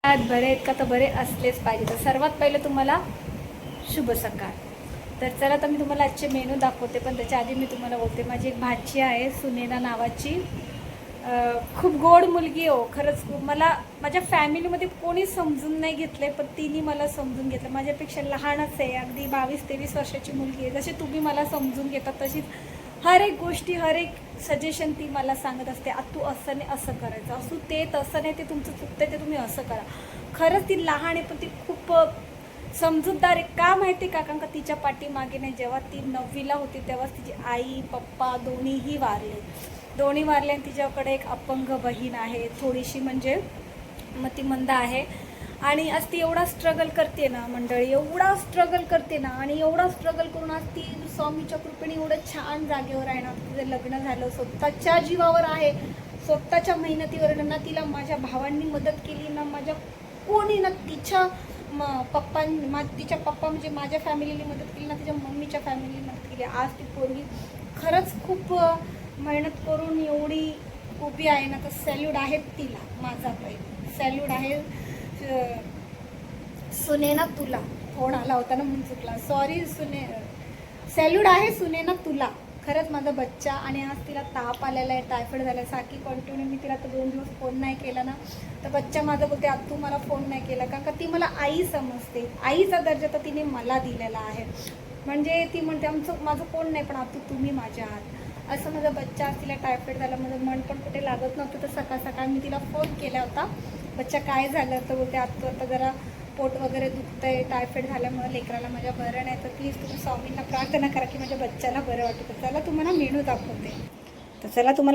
बरे आहेत का? तर बरे असलेच पाहिजे. तर सर्वात पहिले तुम्हाला शुभ सकाळ. तर चला तर मी तुम्हाला आजचे मेनू दाखवते, पण त्याच्या आधी मी तुम्हाला बोलते, माझी एक भाची आहे सुनेना नावाची. खूप गोड मुलगी हो, खरंच. मला माझ्या फॅमिलीमध्ये कोणी समजून नाही घेतलं, पण तिने मला समजून घेतलं. माझ्यापेक्षा लहानच आहे, अगदी 22-23 वर्षाची मुलगी आहे. जसे तुम्ही मला समजून घेतात तशीच हर एक गोष्टी, हर एक सजेशन ती मला सांगत असते. तू असं नाही, असं करायचं, असू ते तसं नाही, ते तुमचं चुकतं, ते तुम्ही असं करा. खरंच ती लहान आहे, पण ती खूप समजूतदार आहे. का माहिती का? कारण का तिच्या पाठीमागे नाही, जेव्हा ती 9वीला होती तेव्हाच तिची आई पप्पा दोन्ही वारले आणि तिच्याकडे एक अपंग बहीण आहे, थोडीशी म्हणजे मतिमंद आहे. आणि आज ती एवढा स्ट्रगल करते ना मंडळी, एवढा स्ट्रगल करते ना, आणि एवढा स्ट्रगल करून आज ती स्वामीच्या कृपेने एवढं छान जागेवर आहे ना. तिचं लग्न झालं, स्वतःच्या जीवावर आहे, स्वतःच्या मेहनतीवर ना. तिला माझ्या भावांनी मदत केली ना, माझ्या कोणी ना, तिच्या तिच्या पप्पा म्हणजे माझ्या फॅमिलीने मदत केली ना, तिच्या मम्मीच्या फॅमिलीने मदत केली. आज ती पोरगी खरंच खूप मेहनत करून एवढी उभी आहे ना. तर सॅल्यूट आहे तिला, माझा पहिले सॅल्यूट आहे. सुनेना तुला, फोन आला होता ना म्हणून चुकला, सॉरी. सॅल्यूट आहे सुनेना तुला, खरंच माझा बच्चा. आणि आज तिला ताप आलेला आहे, टायफॉइड झाला आहे. सारखी कंटिन्यू मी तिला तर 2 दिवस फोन नाही केला ना, तर बच्चा माझा बोलते तू मला फोन नाही केला, कारण का ती मला आई समजते. आईचा दर्जा तर तिने मला दिलेला आहे. म्हणजे ती म्हणते माझं कोण नाही, पण तुम्ही माझ्या आहात, असं माझा बच्चा. आज तिला टायफॉइड झाला, माझं मन पण कुठे लागत नव्हतं. तर सकाळ मी तिला फोन केला होता, बच्चा काय झालं, तर बोलते आता जरा पोट वगैरे दुखतंय, टायफॉइड झाल्यामुळे लेकराला माझ्या बरं नाही. तर प्लीज तुम्ही स्वामींना प्रार्थना करा की माझ्या बच्चाला बरं वाटतं. तर चला तुम्हाला मेनू दाखवते.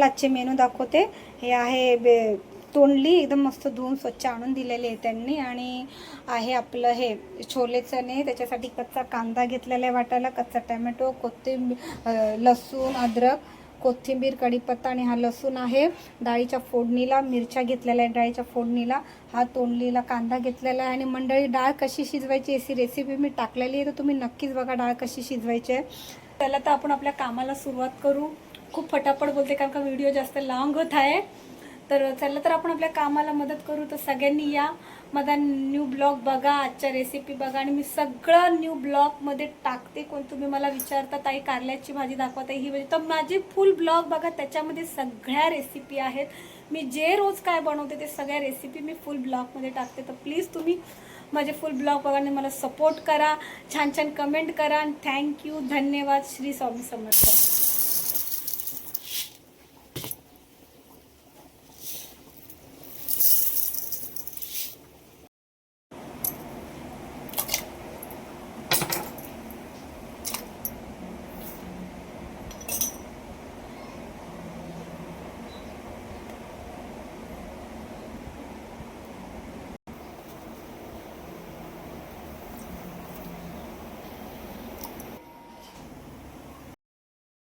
आजचे मेनू दाखवते. हे आहे तोंडली, एकदम मस्त धुवून स्वच्छ आणून दिलेली आहे त्यांनी. आणि आहे आपलं हे छोले चणे, त्याच्यासाठी कच्चा कांदा घेतलेला आहे वाटायला, कच्चा टॅमॅटो, कोथिंबीर, लसूण, अद्रक, कोथिंबीर, कढीपत्ता. आणि हा लसूण आहे डाळीच्या फोडणीला, मिरच्या घेतलेल्या आहे डाळीच्या फोडणीला, हा तोंडलीला कांदा घेतलेला आहे. आणि मंडळी डाळ कशी शिजवायची अशी रेसिपी मी टाकलेली आहे, तर तुम्ही नक्कीच बघा डाळ कशी शिजवायची आहे. त्याला तर आपण आपल्या कामाला सुरुवात करू. खूप फटाफट बोलते कारण का व्हिडिओ जास्त लाँग होत आहे. तर चला तर आपण आपल्या कामाला मदत करू. तर सगळ्यांनी या, माझा न्यू ब्लॉग बघा, आजच्या रेसिपी बघा. आणि मी सगळं न्यू ब्लॉगमध्ये टाकते. कोण तुम्ही मला विचारता ताई कारल्याची भाजी दाखवता ही भाजी, तर माझे फुल ब्लॉग बघा, त्याच्यामध्ये सगळ्या रेसिपी आहेत. मी जे रोज काय बनवते ते सगळ्या रेसिपी मी फुल ब्लॉगमध्ये टाकते. तर प्लीज तुम्ही माझे फुल ब्लॉग बघा आणि मला सपोर्ट करा, छान छान कमेंट करा. आणि थँक्यू, धन्यवाद. श्री स्वामी समर्थ.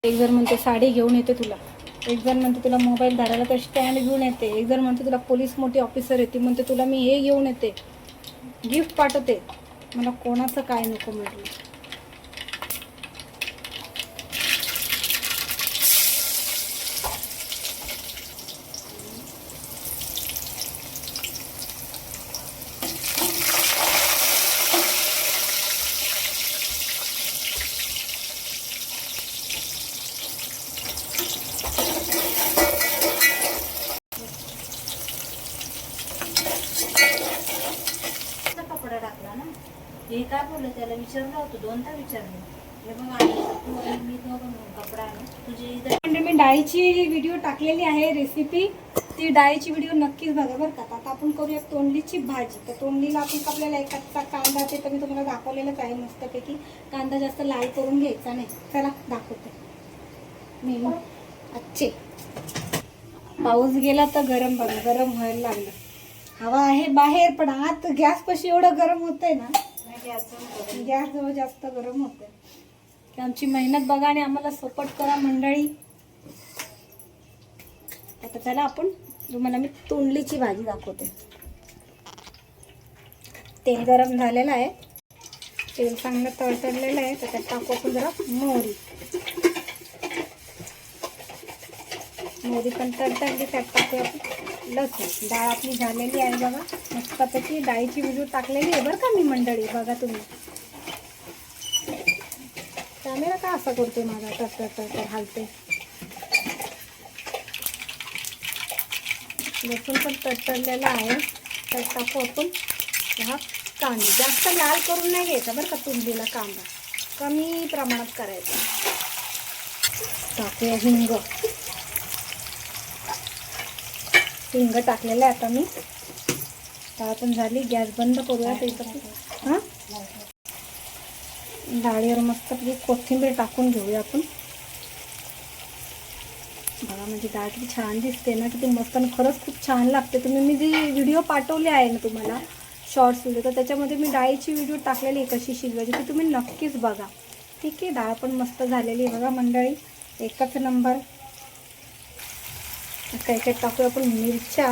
एक जण म्हणते साडी घेऊन येते तुला, एक जण म्हणते तुला मोबाईल धरायला तर स्टँड घेऊन येते, एक जण म्हणते तुला पोलीस मोठी ऑफिसर येते, म्हणते तुला मी हे घेऊन येते, गिफ्ट पाठवते. मला कोणाचं काय नको म्हटलं. कपडा टाकला ना, हे काय बोललं, त्याला विचारलं होतं, दोनदा विचारलं. हे बघ मी दोघं कपडा आहे तुझे. म्हणजे मी डाळीची व्हिडिओ टाकलेली आहे रेसिपी, ती डाळीची व्हिडिओ नक्कीच बघा बरं का. आता आपण करूया तोंडलीची भाजी. तर तोंडलीला आपण कापलेला एक कच्चा कांदा, ते तर मी तुम्हाला दाखवलेलंच आहे मस्तपैकी. कांदा जास्त लाल करून घ्यायचा नाही. चला दाखवते मेनू आजचे. पाऊस गेला तर गरम बघा, गरम व्हायला लागलं. हवा आहे बाहेर, पण आत गॅस पाशी एवढं गरम होतंय ना, गॅस जवळ जास्त गरम होतंय. की आमची मेहनत बघा आणि आम्हाला सपोर्ट करा मंडळी. आता चला आपण तुम्हाला मी तोंडलीची भाजी दाखवते. तेल गरम झालेलं आहे, तेल चांगलं तळतळलेलं आहे. त्याच्यात टाकू आपण जरा मोहरी. मोहरी पण तळतळली, त्यात टाकूया आपण लसूण. डाळ आपली झालेली आहे बघा. मस्तपैकी डाळीची व्हिडिओ टाकलेली आहे बरं का मी मंडळी. बघा तुम्ही. कॅमेरा का असा करतोय माझा? तर हालते. लसूण पण तडतडलेला आहे. तर टाकू आपण हा कांदा. जास्त लाल करून नाही घ्यायचा बरं का तुंबलेला कांदा. कमी प्रमाणात करायचा. टाकूया हिंग. हिंग टाकलेलं आहे आता मी. डाळ पण झाली. गॅस बंद करूया. त्याचं हां डाळीवर मस्त कोथिंबीर टाकून घेऊया आपण. बघा म्हणजे डाळ किती छान दिसते ना, किती मस्त. आणि खरंच खूप छान लागते. मी जी व्हिडिओ पाठवली आहे ना तुम्हाला शॉर्ट्स व्हिडिओ, तर त्याच्यामध्ये मी डाळीची व्हिडिओ टाकलेली आहे कशी शिजवायची, ती तुम्ही नक्कीच बघा. ठीक आहे. डाळ पण मस्त झालेली आहे बघा मंडळी. एकच नंबर. त्याच्यात टाकूया आपण मिरच्या.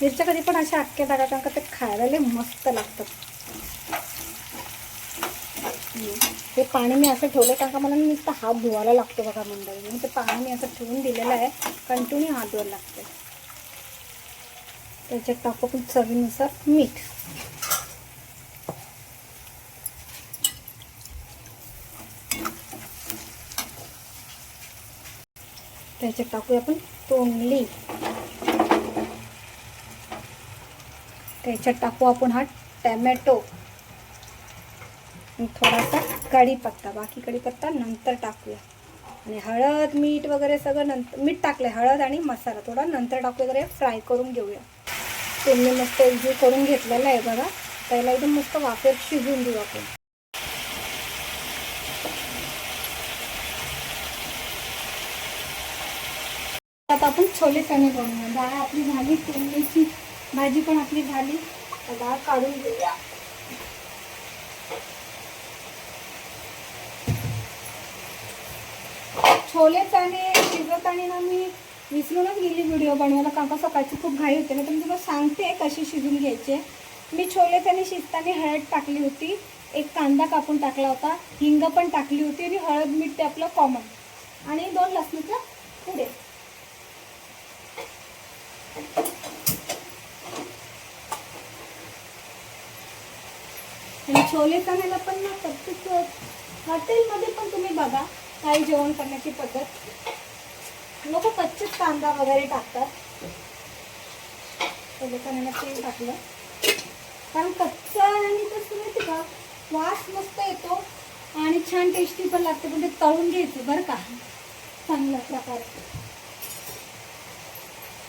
मिरच्या कधी पण अशा अख्ख्या टाका, कारण का ते खायला लय मस्त लागतात. हे पाणी मी असं ठेवलं कारण का मला नुसतं हात धुवायला लागतो बघा मंडळी. मी ते पाणी मी असं ठेवून दिलेलं आहे. कंटिन्यू हात धुवायला लागतं. त्याच्यात टाकू आपण चवीनुसार मीठ. त्याच्यात टाकूया आपण तोंडली. त्याच्यात टाकू आपण हा टॅमॅटो आणि थोडासा कढीपत्ता. बाकी कढीपत्ता नंतर टाकूया. आणि हळद मीठ वगैरे सगळं नंतर. मीठ टाकलं, हळद आणि मसाला थोडा नंतर टाकूया. वगैरे फ्राय करून घेऊया. तुम्ही मस्त एकजीव करून घेतलेला आहे बघा. त्याला एकदम मस्त वाफेत शिजवून देऊ आपण. आता आपण छोले चणे बनवूया. डाळ आपली झाली. तोंडलीची भाजी पण आपली झाली. डाळ काढून घेऊया. छोले चणे शिजवताना ना मी विसरूनच गेली व्हिडिओ बनवायला, कारण का सकाळची खूप घाई होते ना. तर मी तुला सांगते कशी शिजून घ्यायचे. मी छोले चणे शिजताना हळद टाकली होती, एक कांदा कापून टाकला होता, हिंग पण टाकली होती आणि हळद मीठ ते आपलं कॉमन, आणि 2 लसणीच्या पुढे. आणि छोले चण्याला पण ना प्रत्येक हॉटेलमध्ये पण तुम्ही बघा काही जेवण करण्याची पद्धत, लोक कच्चेच कांदा वगैरे टाकतात. छोले चण्याला तेल टाकलं कारण कच्चा आणि कसं माहिती का वास मस्त येतो आणि छान टेस्टी पण लागते. पण ते तळून घ्यायचं बरं का चांगल्या प्रकारे.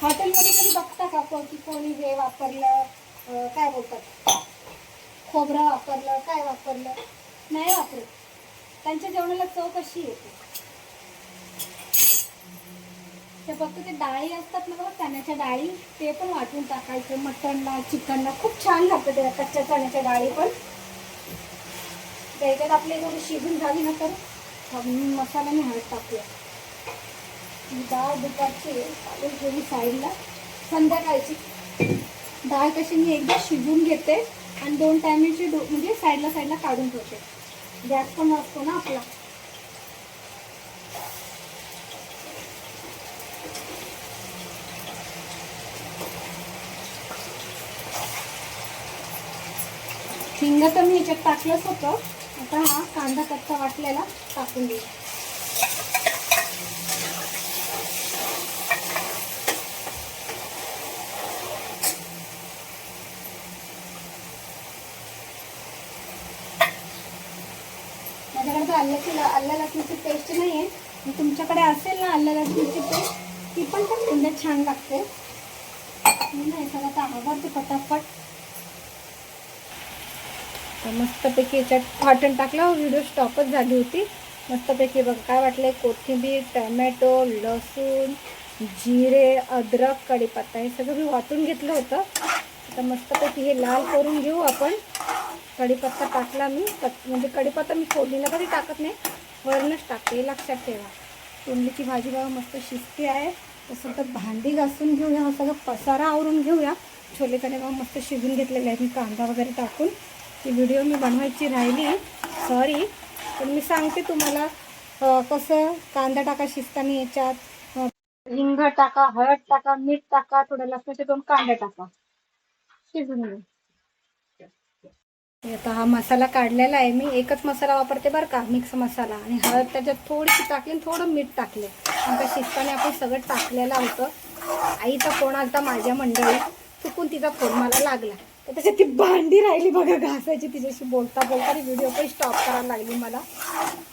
हॉटेलमध्ये कधी बघता का की कोणी हे वापरलं, काय बोलतात, खोबरं वापरलं, काय वापरलं, नाही वापरत. त्यांच्या जेवणाला चव कशी येते ते फक्त ते डाळी असतात ना बघा, चण्याच्या डाळी, ते पण वाटून टाकायचं मटनला, चिकनला. खूप छान लागतं त्या कच्च्या चण्याच्या डाळी पण. त्याच्यात आपली थोडी शिजून झाली ना तर मसाल्याने हळद टाकूया. डाळ दुपारची काढून ठेवली साईडला. संध्याकाळची डाळ कशी मी एकदा शिजून घेते आणि 2 टायमाची म्हणजे साईडला काढून ठेवते. गॅस पण असतो ना आपला. हिंग तर मी ह्याच्यात टाकलंच होतं. आता हा कांदा कच्चा वाटलेला टाकून देऊ. माझ्याकडे आलं लसणीची पेस्ट नाही आहे. तुमच्याकडे असेल ना आलं लसणीची पेस्ट, ती पण खूप छान लागते. नाही सगळं आता आवडते पटापट. मस्तपैकी याच्यात वाटण टाकलं. व्हिडिओ स्टॉपच झाली होती. मस्तपैकी बघ काय वाटलं, कोथिंबीर, टमॅटो, लसूण, जिरे, अद्रक, कढीपत्ता हे सगळं मी वाटून घेतलं होतं. आता मस्तपैकी हे लाल करून घेऊ आपण. कढीपत्ता टाकला मी, म्हणजे कढीपत्ता मी फोडणीला कधी टाकत नाही, वरणच टाकते, हे लक्षात ठेवा. तोंडलीची भाजी बघा मस्त शिजते आहे. तसं तर भांडी घासून घेऊया, हा सगळं पसारा आवरून घेऊया. छोले चणे बघा मस्त शिजून घेतलेले आहेत मी कांदा वगैरे टाकून. ती व्हिडिओ मी बनवायची राहिली, सॉरी. पण मी सांगते तुम्हाला कसं कांदा टाका शिजताना याच्यात हिंग टाका, हळद टाका, मीठ टाका, थोडं लसणाचे 2 कांदे टाका, शिजून घेऊ. आता हा मसाला काढलेला आहे मी. एकच मसाला वापरते बरं का, मिक्स मसाला. आणि हळद त्याच्यात थोडीशी टाकली आणि थोडं मीठ टाकले. नंतर शिजताना आपण सगळं टाकलेलं होतं. आईचा फोन आलता माझ्या मंडळी, चुकून तिचा फोन मला लागला. तर त्याच्यात ती भांडी राहिली बघा घासायची. तिच्याशी बोलता बोलता व्हिडिओ पण स्टॉप करायला लागली मला.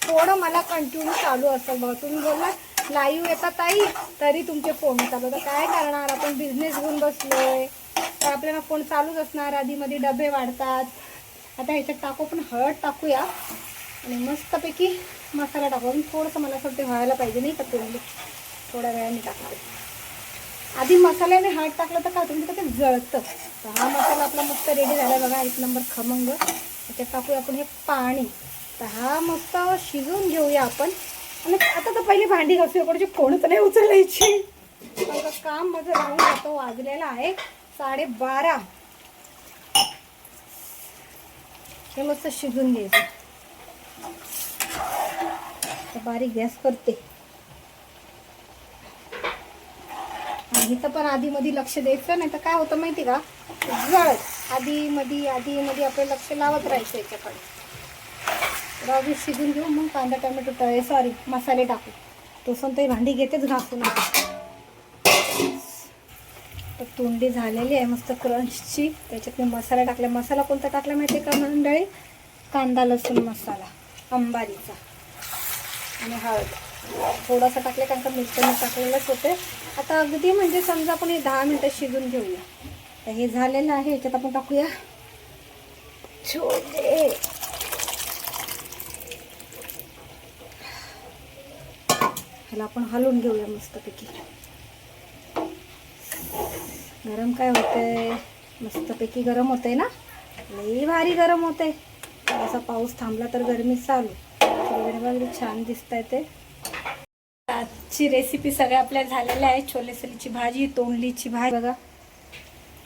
थोडं मला कंटिन्यू चालू असतं बघा. तुम्ही बोलला लाईव्ह येतात ताई, तरी तुमचे फोन चालू. तर काय करणार, आपण बिझनेस घेऊन बसलोय तर आपल्याला फोन चालूच असणार. आधीमध्ये डबे वाढतात. आता ह्याच्यात टाकू, पण हळद टाकूया आणि मस्तपैकी मसाला टाकू. थोडंसं मला असं वाटतं व्हायला पाहिजे नाही का, तुम्ही थोड्या वेळाने टाकते. आधी मसाल्याने हळद टाकलं तर काय तुम्ही ते जळतं. तर हा मसाला आपला मस्त रेडी झाला बघा, 1 नंबर खमंग. त्याच्यात टाकूया आपण हे पाणी. तर हा मस्त शिजवून घेऊया आपण. आणि आता तर पहिली भांडी घासूया, कोणाची फोनच नाही उचलायची. काम माझं राहून जातं. वाजलेला आहे 12:30. हे मस्त शिजून घ्यायचं. तर बारीक गॅस करते. आणि इथं पण आधी मध्ये लक्ष द्यायचं, नाही तर काय होतं माहिती का, जळत. आधी मध्ये आपलं लक्ष लावत राहायचं याच्याकडे. राजू शिजून घेऊ, मग कांदा टोमॅटो मसाले टाकू. तो ते भांडी घेतेच घासून. तर तोंडी झालेली आहे मस्त क्रंचची. त्याच्यात मी मसाला टाकला. मसाला कोणता टाकला माहिती आहे का मंडळी, कांदा लसूण मसाला अंबारीचा आणि हळद थोडासा टाकले, कारण का मिरची टाकलेलंच होते. आता अगदी म्हणजे समजा आपण हे 10 मिनटं शिजून घेऊया. तर हे झालेलं आहे. याच्यात आपण टाकूया छोले. ह्याला आपण हलवून घेऊया मस्तपैकी. गरम काय होतंय, मस्तपैकी गरम होतंय ना, लई भारी गरम होतंय. असा पाऊस थांबला तर गरमी चालू. वगैरे छान दिसत आहे ते. आजची रेसिपी सगळ्या आपल्या झालेल्या आहे. छोले सलीची भाजी, तोंडलीची भाजी बघा.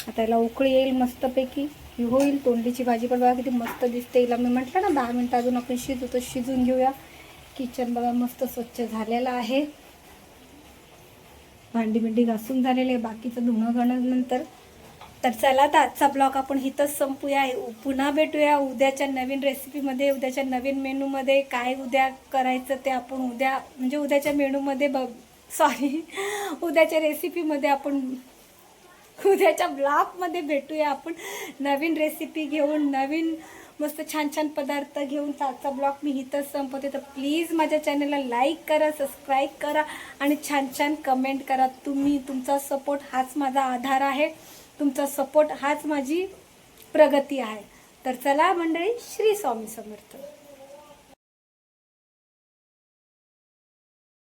आता याला उकळी येईल मस्तपैकी, ही होईल. तोंडलीची भाजी पण बघा किती मस्त दिसते. हिला मी म्हटलं ना 10 मिनटं अजून आपण शिजून घेऊया. किचन बघा मस्त स्वच्छ झालेलं आहे. भांडी घासून झालेले आहे. बाकीचं धुणं घाणं नंतर. तर चला तर आजचा ब्लॉग आपण इथंच संपूया. पुन्हा भेटूया उद्याच्या नवीन रेसिपीमध्ये, उद्याच्या नवीन मेनूमध्ये. काय उद्या करायचं ते आपण उद्या, म्हणजे उद्याच्या मेनूमध्ये उद्याच्या रेसिपीमध्ये आपण, उद्याच्या ब्लॉगमध्ये भेटूया आपण नवीन रेसिपी घेऊन, नवीन मस्त छान छान पदार्थ घेऊन. आजचा ब्लॉग मी इथंच संपवते. तर प्लीज माझ्या चॅनलला लाईक करा, सबस्क्राईब करा आणि छान छान कमेंट करा. तुमचा सपोर्ट हाच माझा आधार आहे. तुमचा सपोर्ट हाच माझी प्रगती आहे. तर चला मंडळी, श्री स्वामी समर्थ.